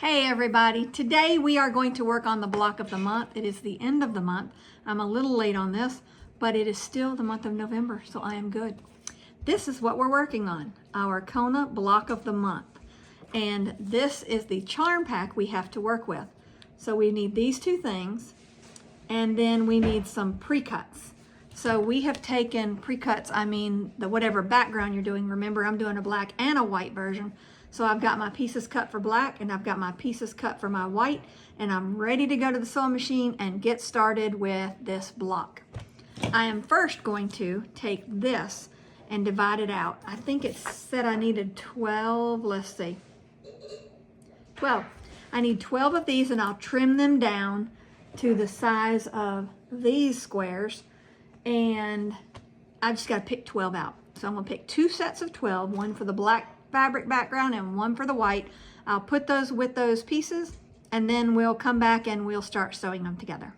Hey everybody, today we are going to work on the block of the month. It is the end of the month. I'm a little late on this, but it is still the month of November, so I am good. This is what we're working on, our Kona block of the month. And this is the charm pack we have to work with. So we need these two things, and then we need some pre-cuts. So we have taken pre-cuts, I mean the whatever background you're doing. Remember, I'm doing a black and a white version. So I've got my pieces cut for black and I've got my pieces cut for my white, and I'm ready to go to the sewing machine and get started with this block. I am first going to take this and divide it out. I think it said I needed 12, let's see, 12. I need 12 of these, and I'll trim them down to the size of these squares, and I just got to pick 12 out. So I'm going to pick two sets of 12, one for the black fabric background and one for the white. I'll put those with those pieces, and then we'll come back and we'll start sewing them together.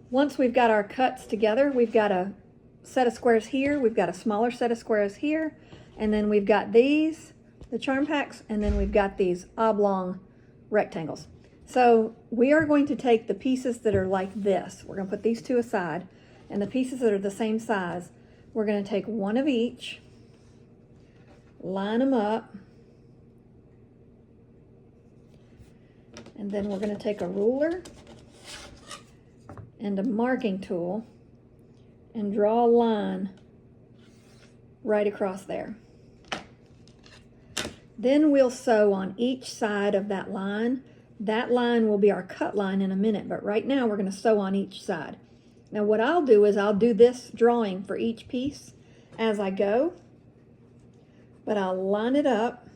Once we've got our cuts together, we've got a set of squares here, we've got a smaller set of squares here, and then we've got these, the charm packs, and then we've got these oblong rectangles. So we are going to take the pieces that are like this. We're going to put these two aside, and the pieces that are the same size, we're going to take one of each, line them up, and then we're going to take a ruler and a marking tool and draw a line right across there. Then we'll sew on each side of that line. That line will be our cut line in a minute, but right now we're going to sew on each side. Now what I'll do is I'll do this drawing for each piece as I go, but I'll line it up.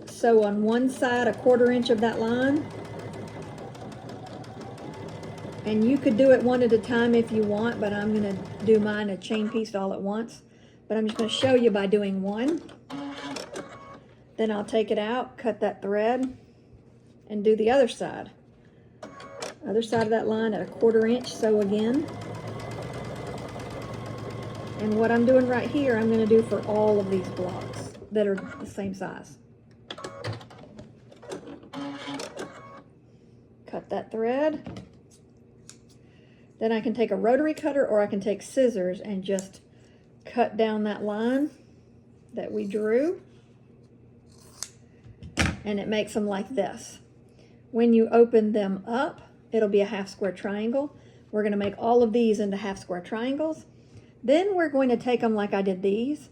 Sew on one side a 1/4 inch of that line. And you could do it one at a time if you want, but I'm going to do mine a chain piece all at once. But I'm just going to show you by doing one. Then I'll take it out, cut that thread, and do the other side. Other side of that line at a 1/4 inch, sew again. And what I'm doing right here, I'm going to do for all of these blocks that are the same size. Cut that thread. Then I can take a rotary cutter, or I can take scissors and just cut down that line that we drew. And it makes them like this. When you open them up, it'll be a 1/2 square triangle. We're going to make all of these into 1/2 square triangles. Then we're going to take them like I did these,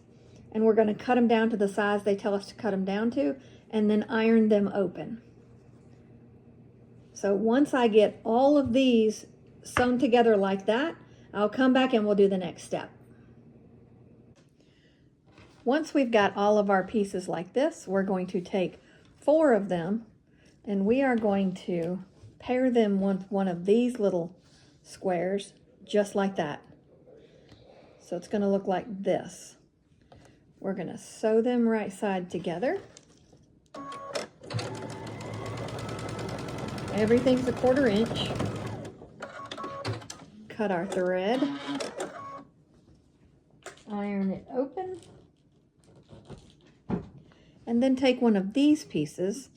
and we're going to cut them down to the size they tell us to cut them down to, and then iron them open. So once I get all of these sewn together like that, I'll come back and we'll do the next step. Once we've got all of our pieces like this, we're going to take 4 of them, and we are going to pair them with one of these little squares, just like that. So it's going to look like this. We're going to sew them right side together. Everything's a 1/4 inch. Cut our thread. Iron it open. And then take one of these pieces,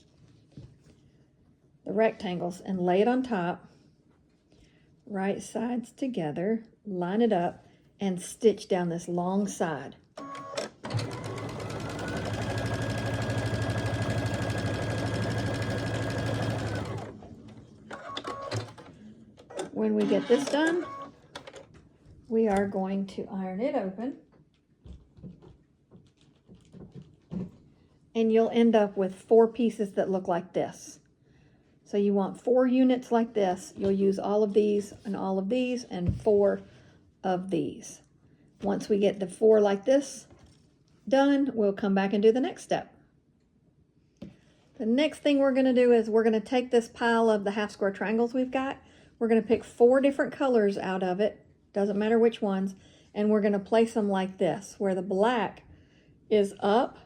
the rectangles, and lay it on top, right sides together, line it up, and stitch down this long side. When we get this done, we are going to iron it open. And you'll end up with 4 pieces that look like this. So you want 4 units like this. You'll use all of these and all of these and 4 of these. Once we get the 4 like this done, we'll come back and do the next step. The next thing we're going to do is we're going to take this pile of the 1/2 square triangles we've got. We're going to pick 4 different colors out of it, doesn't matter which ones, and we're going to place them like this, where the black is up,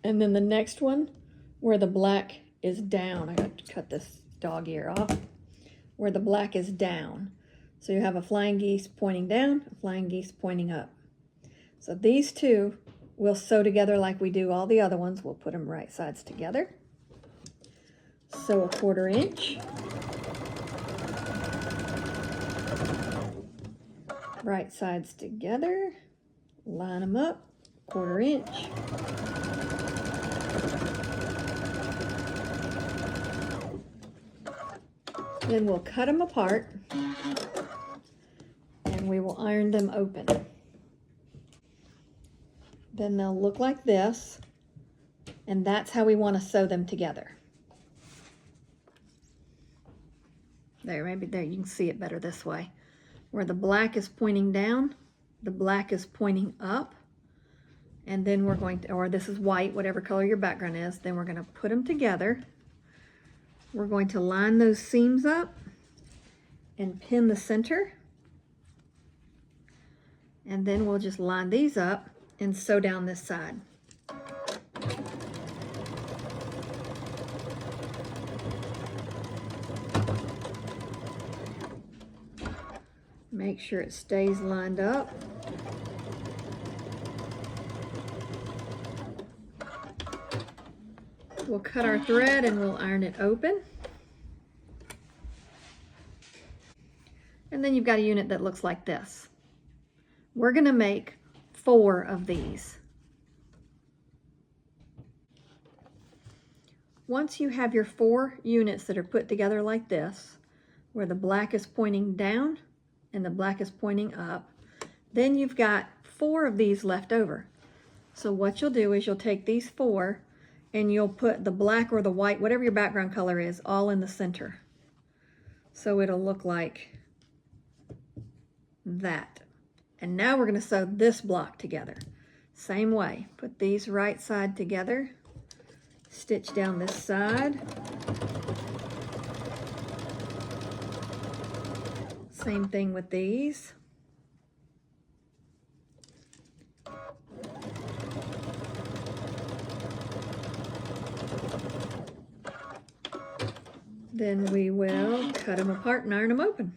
and then the next one where the black is down. I got to cut this dog ear off. Where the black is down. So you have a flying geese pointing down, a flying geese pointing up. So these two we'll sew together like we do all the other ones. We'll put them right sides together. Sew a 1/4 inch. Right sides together. Line them up, 1/4 inch. Then we'll cut them apart and we will iron them open. Then they'll look like this, and that's how we want to sew them together. There, maybe there you can see it better this way. Where the black is pointing down, the black is pointing up, and then we're going to, or this is white, whatever color your background is, then we're going to put them together. We're going to line those seams up and pin the center. And then we'll just line these up and sew down this side. Make sure it stays lined up. We'll cut our thread and we'll iron it open. And then you've got a unit that looks like this. We're going to make 4 of these. Once you have your 4 units that are put together like this, where the black is pointing down and the black is pointing up, then you've got 4 of these left over. So what you'll do is you'll take these 4 and you'll put the black or the white, whatever your background color is, all in the center. So it'll look like that. And now we're going to sew this block together. Same way, put these right side together, stitch down this side. Same thing with these. Then we will cut them apart and iron them open.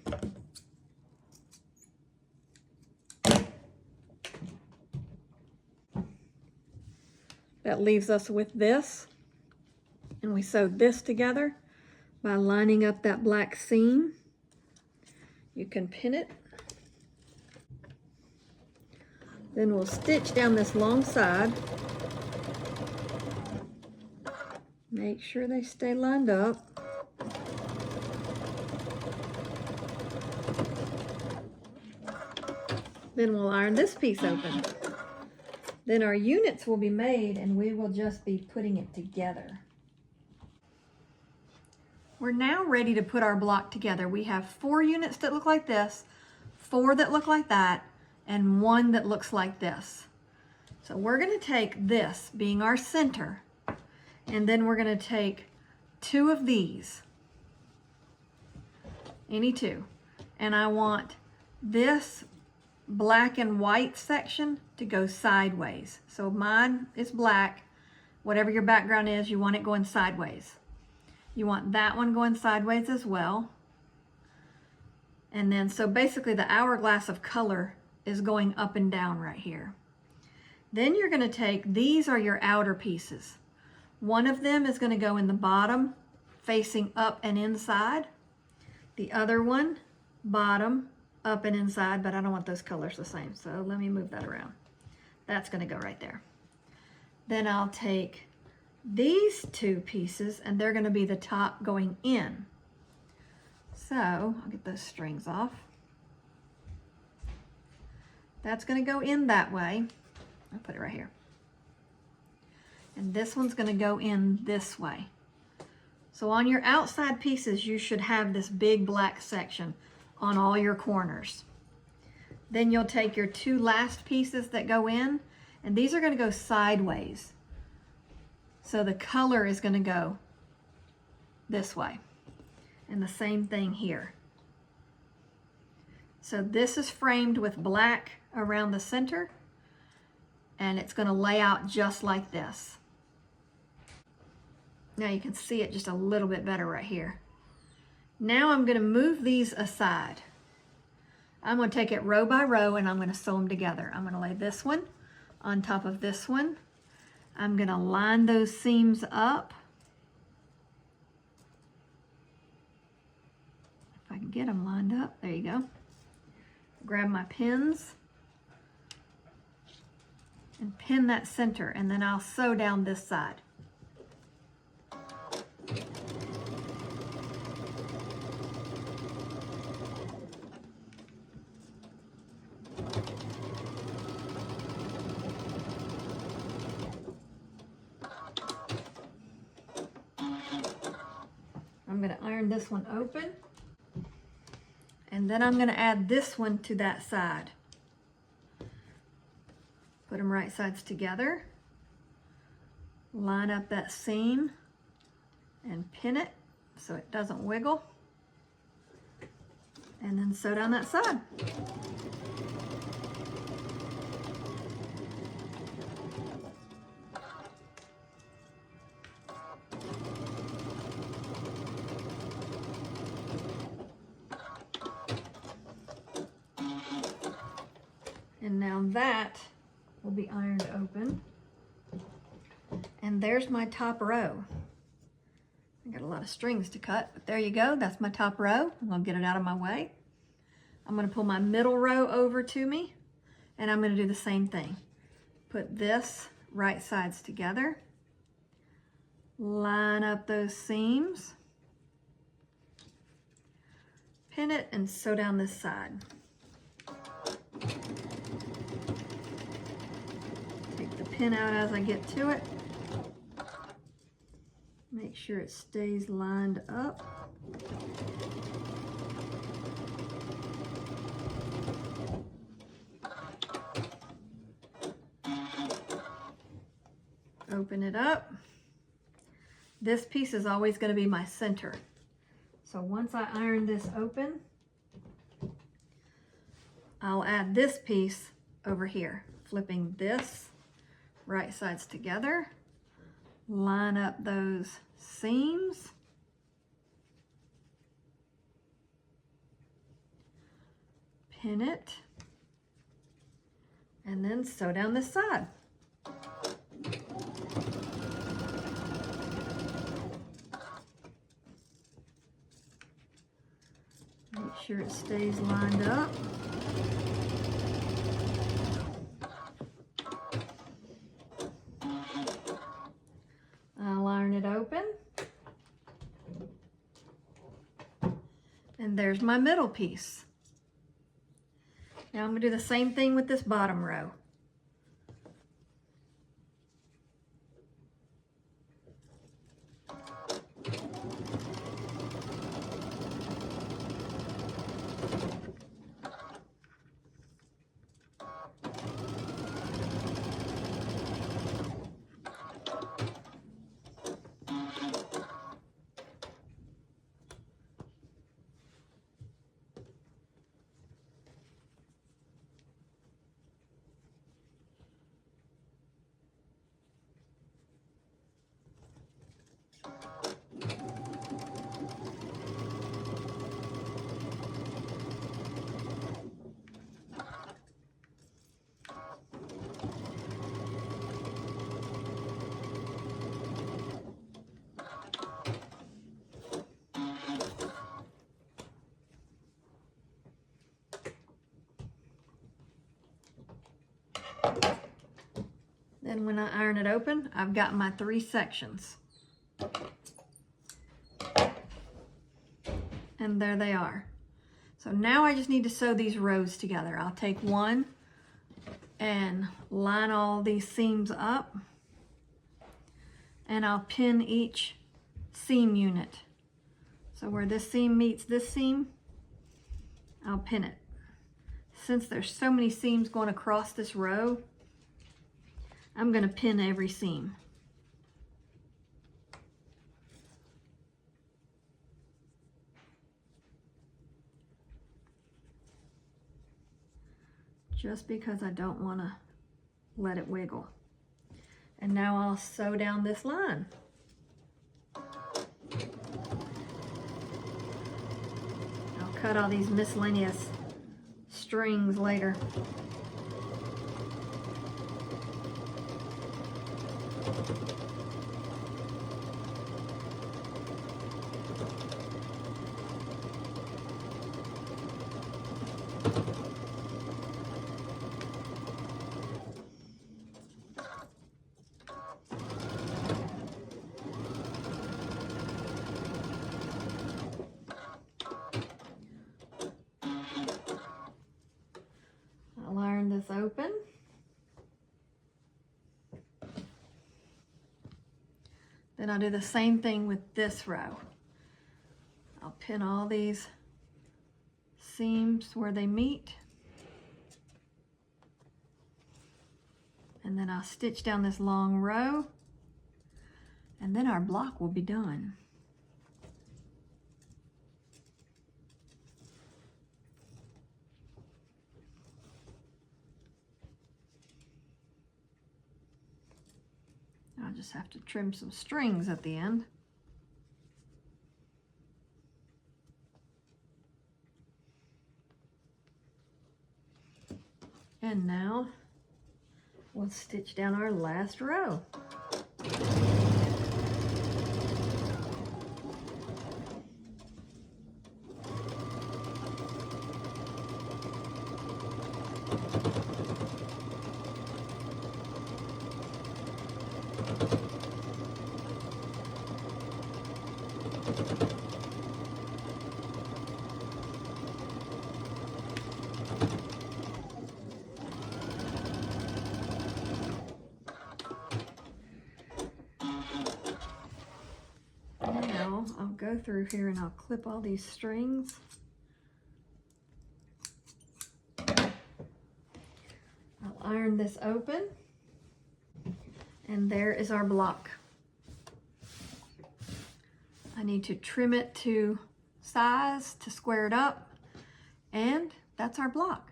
That leaves us with this, and we sew this together by lining up that black seam. You can pin it. Then we'll stitch down this long side. Make sure they stay lined up. Then we'll iron this piece open. Then our units will be made and we will just be putting it together. We're now ready to put our block together. We have 4 units that look like this, 4 that look like that, and 1 that looks like this. So we're going to take this being our center, and then we're going to take 2 of these, any 2, and I want this black and white section to go sideways. So mine is black. Whatever your background is, you want it going sideways. You want that one going sideways as well. And then, so basically the hourglass of color is going up and down right here. Then you're going to take, these are your outer pieces. One of them is going to go in the bottom, facing up and inside. The other one, bottom, up and inside, but I don't want those colors the same, so let me move that around. That's going to go right there. Then I'll take these 2 pieces and they're going to be the top going in. So I'll get those strings off. That's going to go in that way. I'll put it right here. And this one's going to go in this way. So on your outside pieces, you should have this big black section on all your corners. Then you'll take your 2 last pieces that go in, and these are going to go sideways. So the color is going to go this way. And the same thing here. So this is framed with black around the center, and it's going to lay out just like this. Now you can see it just a little bit better right here. Now I'm going to move these aside. I'm going to take it row by row and I'm going to sew them together. I'm going to lay this one on top of this one. I'm going to line those seams up. If I can get them lined up, there you go. Grab my pins and pin that center, and then I'll sew down this side. I'm going to iron this one open, and then I'm going to add this one to that side. Put them right sides together, line up that seam and pin it so it doesn't wiggle, and then sew down that side. And now that will be ironed open. And there's my top row. I got a lot of strings to cut, but there you go. That's my top row. I'm gonna get it out of my way. I'm gonna pull my middle row over to me, and I'm gonna do the same thing. Put this right sides together, line up those seams, pin it, and sew down this side. Take the pin out as I get to it. Make sure it stays lined up. Open it up. This piece is always going to be my center. So once I iron this open, I'll add this piece over here, flipping this right sides together, line up those seams, pin it, and then sew down this side. Make sure it stays lined up. I'll iron it open. And there's my middle piece. Now I'm going to do the same thing with this bottom row. Then when I iron it open, I've got my 3 sections. And there they are. So now I just need to sew these rows together. I'll take one and line all these seams up, and I'll pin each seam unit. So where this seam meets this seam, I'll pin it. Since there's so many seams going across this row, I'm going to pin every seam. Just because I don't want to let it wiggle. And now I'll sew down this line. I'll cut all these miscellaneous strings later. I'll iron this open. Then I'll do the same thing with this row. I'll pin all these seams where they meet. And then I'll stitch down this long row. And then our block will be done. I'll just have to trim some strings at the end. And now we'll stitch down our last row. Now I'll go through here and I'll clip all these strings. I'll iron this open, and there is our block. I need to trim it to size to square it up, and that's our block.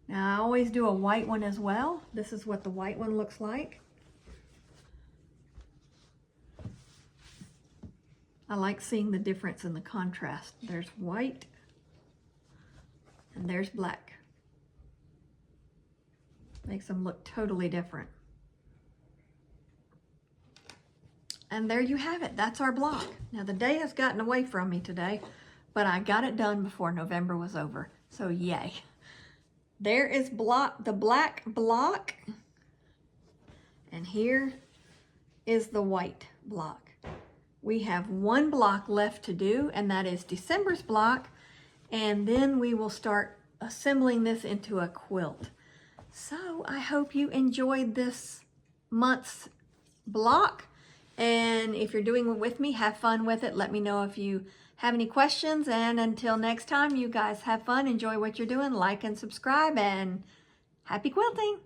Now I always do a white one as well. This is what the white one looks like. I like seeing the difference in the contrast. There's white and there's black. Makes them look totally different. And there you have it. That's our block. Now the day has gotten away from me today, but I got it done before November was over. So yay. There is the black block. And here is the white block. We have one block left to do, and that is December's block. And then we will start assembling this into a quilt. So I hope you enjoyed this month's block. And if you're doing it with me, have fun with it. Let me know if you have any questions. And until next time, you guys have fun, enjoy what you're doing, like and subscribe, and happy quilting.